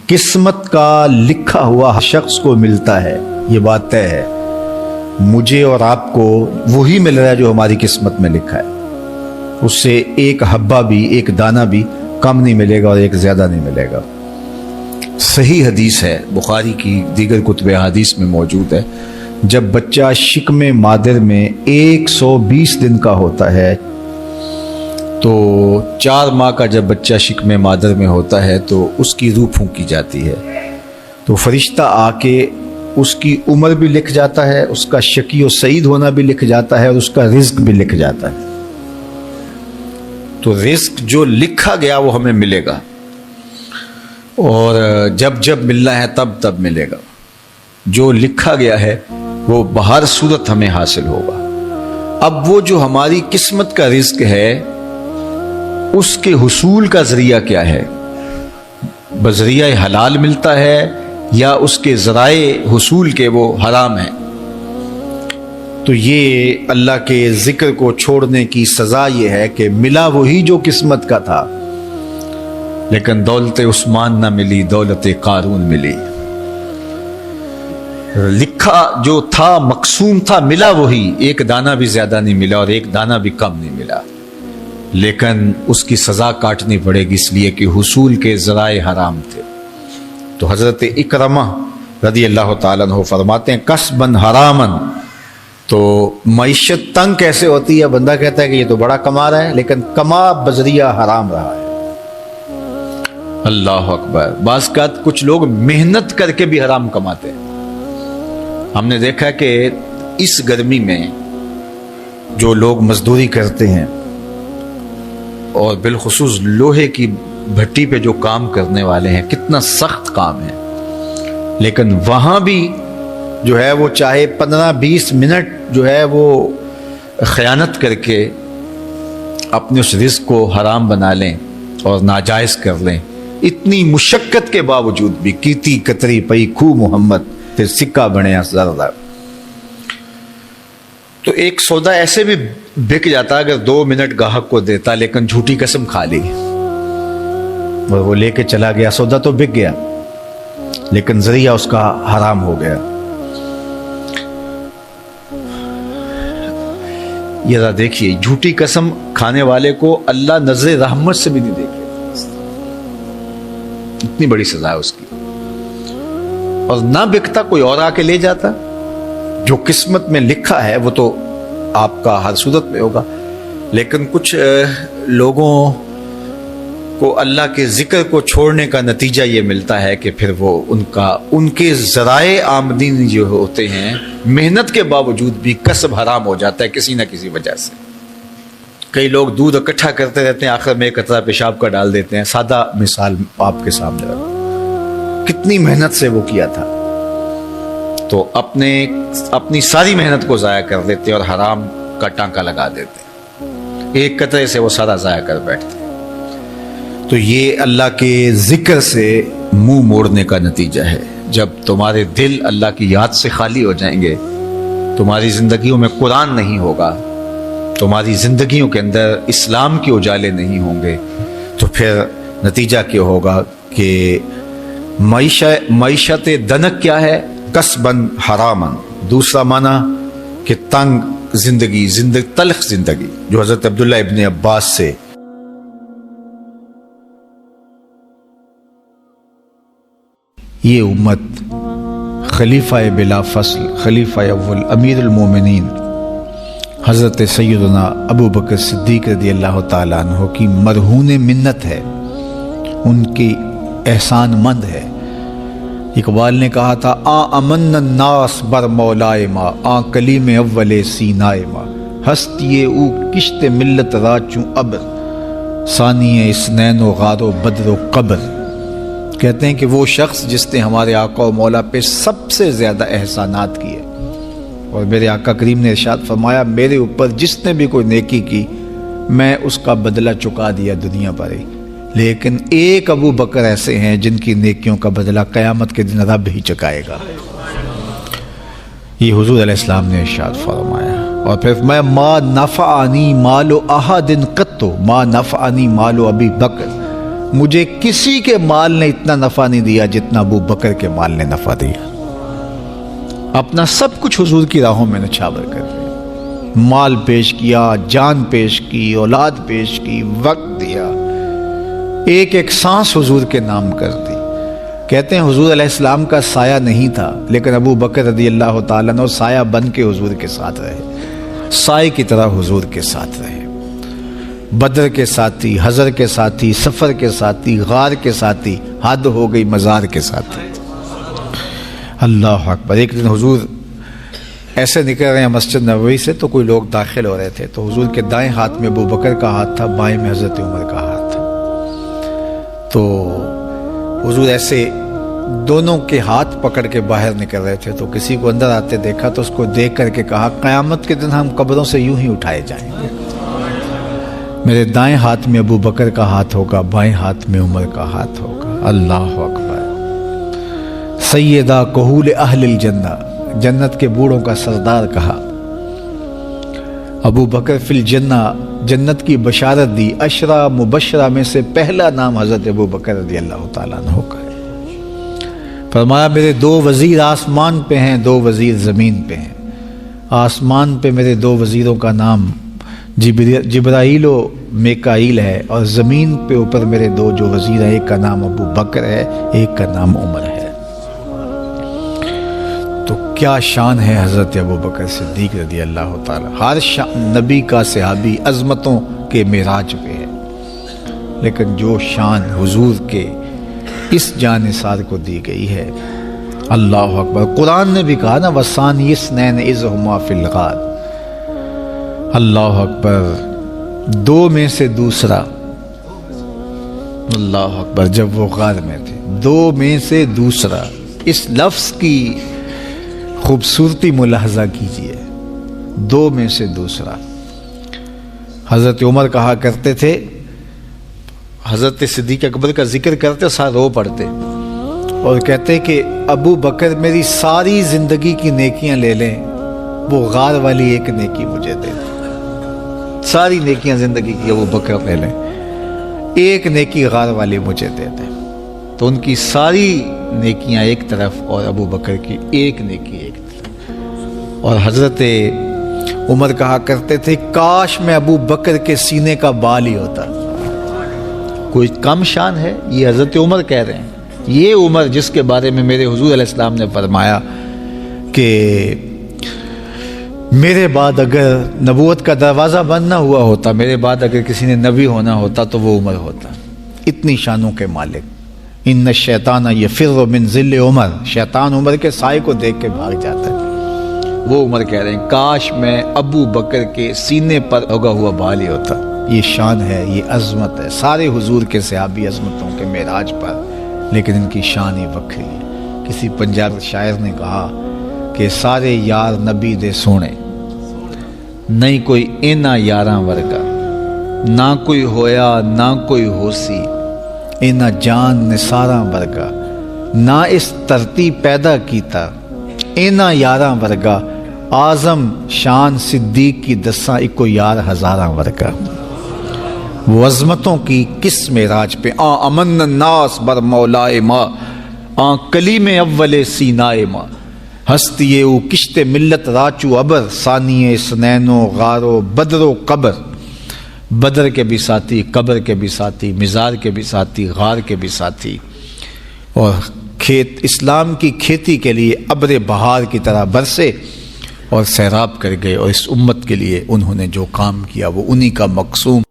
قسمت کا لکھا ہوا شخص کو ملتا ہے، یہ بات طے ہے۔ مجھے اور آپ کو وہی مل رہا ہے جو ہماری قسمت میں لکھا ہے، اس سے ایک حبہ بھی، ایک دانہ بھی کم نہیں ملے گا اور ایک زیادہ نہیں ملے گا۔ صحیح حدیث ہے، بخاری کی دیگر کتب حدیث میں موجود ہے، جب بچہ شکم مادر میں 120 دن کا ہوتا ہے تو 4 ماہ کا جب بچہ شکم مادر میں ہوتا ہے تو اس کی روح پھونکی جاتی ہے، تو فرشتہ آ کے اس کی عمر بھی لکھ جاتا ہے، اس کا شقی و سعید ہونا بھی لکھ جاتا ہے اور اس کا رزق بھی لکھ جاتا ہے۔ تو رزق جو لکھا گیا وہ ہمیں ملے گا، اور جب جب ملنا ہے تب تب ملے گا۔ جو لکھا گیا ہے وہ بہر صورت ہمیں حاصل ہوگا۔ اب وہ جو ہماری قسمت کا رزق ہے اس کے حصول کا ذریعہ کیا ہے؟ بذریعہ حلال ملتا ہے یا اس کے ذرائع حصول کے وہ حرام ہیں؟ تو یہ اللہ کے ذکر کو چھوڑنے کی سزا یہ ہے کہ ملا وہی جو قسمت کا تھا، لیکن دولت عثمان نہ ملی، دولت قارون ملی۔ لکھا جو تھا، مقسوم تھا، ملا وہی، ایک دانہ بھی زیادہ نہیں ملا اور ایک دانہ بھی کم نہیں ملا، لیکن اس کی سزا کاٹنی پڑے گی اس لیے کہ حصول کے ذرائع حرام تھے۔ تو حضرت اکرمہ رضی اللہ تعالیٰ عنہ فرماتے ہیں کسبن حرامن، تو معیشت تنگ کیسے ہوتی ہے؟ بندہ کہتا ہے کہ یہ تو بڑا کما رہا ہے لیکن کما بذریعہ حرام رہا ہے۔ اللہ اکبر۔ بعض اوقات کچھ لوگ محنت کر کے بھی حرام کماتے ہیں۔ ہم نے دیکھا کہ اس گرمی میں جو لوگ مزدوری کرتے ہیں اور بالخصوص لوہے کی بھٹی پہ جو کام کرنے والے ہیں، کتنا سخت کام ہے، لیکن وہاں بھی جو ہے وہ چاہے 15-20 منٹ جو ہے وہ خیانت کر کے اپنے اس رزق کو حرام بنا لیں اور ناجائز کر لیں، اتنی مشقت کے باوجود بھی کیتی کتری پئی کھو محمد تے سکہ بنیا زردہ۔ تو ایک سودا ایسے بھی بک جاتا اگر 2 منٹ گاہک کو دیتا، لیکن جھوٹی قسم کھا لی اور وہ لے کے چلا گیا، سودا تو بک گیا لیکن ذریعہ اس کا حرام ہو گیا۔ یہ ذرا دیکھیے، جھوٹی قسم کھانے والے کو اللہ نظر رحمت سے بھی نہیں دیکھے، اتنی بڑی سزا ہے اس کی، اور نہ بکتا کوئی اور آ کے لے جاتا۔ جو قسمت میں لکھا ہے وہ تو آپ کا ہر صورت میں ہوگا، لیکن کچھ لوگوں کو اللہ کے ذکر کو چھوڑنے کا نتیجہ یہ ملتا ہے کہ پھر وہ ان کے ذرائع آمدنی جو ہوتے ہیں محنت کے باوجود بھی کسب حرام ہو جاتا ہے کسی نہ کسی وجہ سے۔ کئی لوگ دودھ اکٹھا کرتے رہتے ہیں، آخر میں ایک قطرہ پیشاب کا ڈال دیتے ہیں۔ سادہ مثال آپ کے سامنے رکھوں، کتنی محنت سے وہ کیا تھا، تو اپنی ساری محنت کو ضائع کر دیتے اور حرام کا ٹانکا لگا دیتے، ایک قطرے سے وہ سارا ضائع کر بیٹھتے۔ تو یہ اللہ کے ذکر سے منہ موڑنے کا نتیجہ ہے۔ جب تمہارے دل اللہ کی یاد سے خالی ہو جائیں گے، تمہاری زندگیوں میں قرآن نہیں ہوگا، تمہاری زندگیوں کے اندر اسلام کے اجالے نہیں ہوں گے، تو پھر نتیجہ کیا ہوگا کہ معیشت دنک کیا ہے؟ کسبن حرامن۔ دوسرا معنی کہ تنگ زندگی، تلخ زندگی، جو حضرت عبداللہ ابن عباس سے یہ امت خلیفہ بلا فصل، خلیفہ اول، امیر المومنین حضرت سیدنا ابو بکر صدیق رضی اللہ تعالیٰ عنہ کی مرہون منت ہے، ان کی احسان مند ہے۔ اقبال نے کہا تھا امن الناس بر مولائے ما، کلیم اول سینائے ما، ہستی او کشت ملت را چوں ابر، ثانی اسنین و غار و بدر و قبر۔ کہتے ہیں کہ وہ شخص جس نے ہمارے آقا و مولا پہ سب سے زیادہ احسانات کیے، اور میرے آقا کریم نے ارشاد فرمایا میرے اوپر جس نے بھی کوئی نیکی کی میں اس کا بدلہ چکا دیا دنیا پر ہی، لیکن ایک ابو بکر ایسے ہیں جن کی نیکیوں کا بدلہ قیامت کے دن رب ہی چکائے گا۔ یہ حضور علیہ السلام نے ارشاد فرمایا، اور پھر میں ما نفعنی مال احد قط، ما نفعنی مال ابی بکر مجھے کسی کے مال نے اتنا نفع نہیں دیا جتنا ابو بکر کے مال نے نفع دیا. اپنا سب کچھ حضور کی راہوں میں نچھاور کر دیا، مال پیش کیا، جان پیش کی، اولاد پیش کی، وقت دیا، ایک ایک سانس حضور کے نام کر دی. کہتے ہیں حضور علیہ السلام کا سایہ نہیں تھا، لیکن ابو بکر رضی اللہ تعالیٰ عنہ سایہ بن کے حضور کے ساتھ رہے، سائے کی طرح حضور کے ساتھ رہے. بدر کے ساتھی، حضر کے ساتھی، سفر کے ساتھی، غار کے ساتھی، حد ہو گئی مزار کے ساتھی. اللہ اکبر. ایک دن حضور ایسے نکل رہے ہیں مسجد نبوی سے تو کوئی لوگ داخل ہو رہے تھے، تو حضور کے دائیں ہاتھ میں ابو بکر کا ہاتھ تھا، بائیں میں حضرت عمر کا ہاتھ تھا. تو حضور ایسے دونوں کے ہاتھ پکڑ کے باہر نکل رہے تھے، تو کسی کو اندر آتے دیکھا تو اس کو دیکھ کر کے کہا قیامت کے دن ہم قبروں سے یوں ہی اٹھائے جائیں گے، میرے دائیں ہاتھ میں ابو بکر کا ہاتھ ہوگا، بائیں ہاتھ میں عمر کا ہاتھ ہوگا. اللہ اکبر. سیدہ کہول اہل الجنہ، جنت کے بوڑھوں کا سردار کہا. ابو بکر فی الجنہ، جنت کی بشارت دی. عشرہ مبشرہ میں سے پہلا نام حضرت ابو بکر رضی اللہ تعالیٰ عنہ کا ہے. فرمایا میرے 2 وزیر آسمان پہ ہیں، 2 وزیر زمین پہ ہیں. آسمان پہ میرے 2 وزیروں کا نام جبرائیل و میکائیل ہے، اور زمین پہ اوپر میرے 2 جو وزیر ہیں، ایک کا نام ابو بکر ہے، ایک کا نام عمر ہے. تو کیا شان ہے حضرت ابو بکر صدیق رضی اللہ تعالیٰ. ہر نبی کا صحابی عظمتوں کے معراج پہ ہے، لیکن جو شان حضور کے اس جان نثار کو دی گئی ہے، اللہ اکبر. قرآن نے بھی کہا نا وَثَانِيَ اثْنَيْنِ إِذْ هُمَا فِي الْغَارِ. اللہ اکبر. 2 میں سے دوسرا، اللہ اکبر. جب وہ غار میں تھے، 2 میں سے دوسرا. اس لفظ کی خوبصورتی ملاحظہ کیجئے، 2 میں سے دوسرا. حضرت عمر کہا کرتے تھے، حضرت صدیق اکبر کا ذکر کرتے ساتھ رو پڑتے اور کہتے کہ ابو بکر میری ساری زندگی کی نیکیاں لے لیں، وہ غار والی ایک نیکی مجھے دے دیں. ساری نیکیاں زندگی کی ابو بکر لے لیں، ایک نیکی غار والی مجھے دے دیں. تو ان کی ساری نیکیاں ایک طرف اور ابو بکر کی ایک نیکی ایک طرف. اور حضرت عمر کہا کرتے تھے کاش میں ابو بکر کے سینے کا بال ہی ہوتا. کوئی کم شان ہے؟ یہ حضرت عمر کہہ رہے ہیں. یہ عمر جس کے بارے میں میرے حضور علیہ السلام نے فرمایا کہ میرے بعد اگر نبوت کا دروازہ بند نہ ہوا ہوتا، میرے بعد اگر کسی نے نبی ہونا ہوتا تو وہ عمر ہوتا. اتنی شانوں کے مالک. ان الشیطان یفر من ظل عمر، شیطان عمر کے سائے کو دیکھ کے بھاگ جاتا ہے. وہ عمر کہہ رہے ہیں کاش میں ابو بکر کے سینے پر اگا ہوا بال ہی ہوتا. یہ شان ہے، یہ عظمت ہے. سارے حضور کے صحابی عظمتوں کے معراج پر، لیکن ان کی شان ہی وکری ہے. کسی پنجاب شاعر نے کہا کہ سارے یار نبی دے سونے، نہیں کوئی اینا یاراں ورگا، نہ کوئی ہویا نہ کوئی ہوسی، اینا جان نثاراں ورگا، نہ اس ترتی پیدا کیتا، اینا یاراں ورگا، اعظم شان صدیق کی دساں اکو یار ہزاراں ورگا. وہ عظمتوں کی کس معراج پہ امن الناس بر مولائے ماں، کلیم اول سینائے ماں، ہستی او کشت ملت راچو ابر، ثانی سنین و غار و بدر و قبر. بدر کے بھی ساتھی، قبر کے بھی ساتھی، مزار کے بھی ساتھی، غار کے بھی ساتھی. اور کھیت اسلام کی کھیتی کے لیے ابر بہار کی طرح برسے اور سیراب کر گئے. اور اس امت کے لیے انہوں نے جو کام کیا وہ انہی کا مقصوم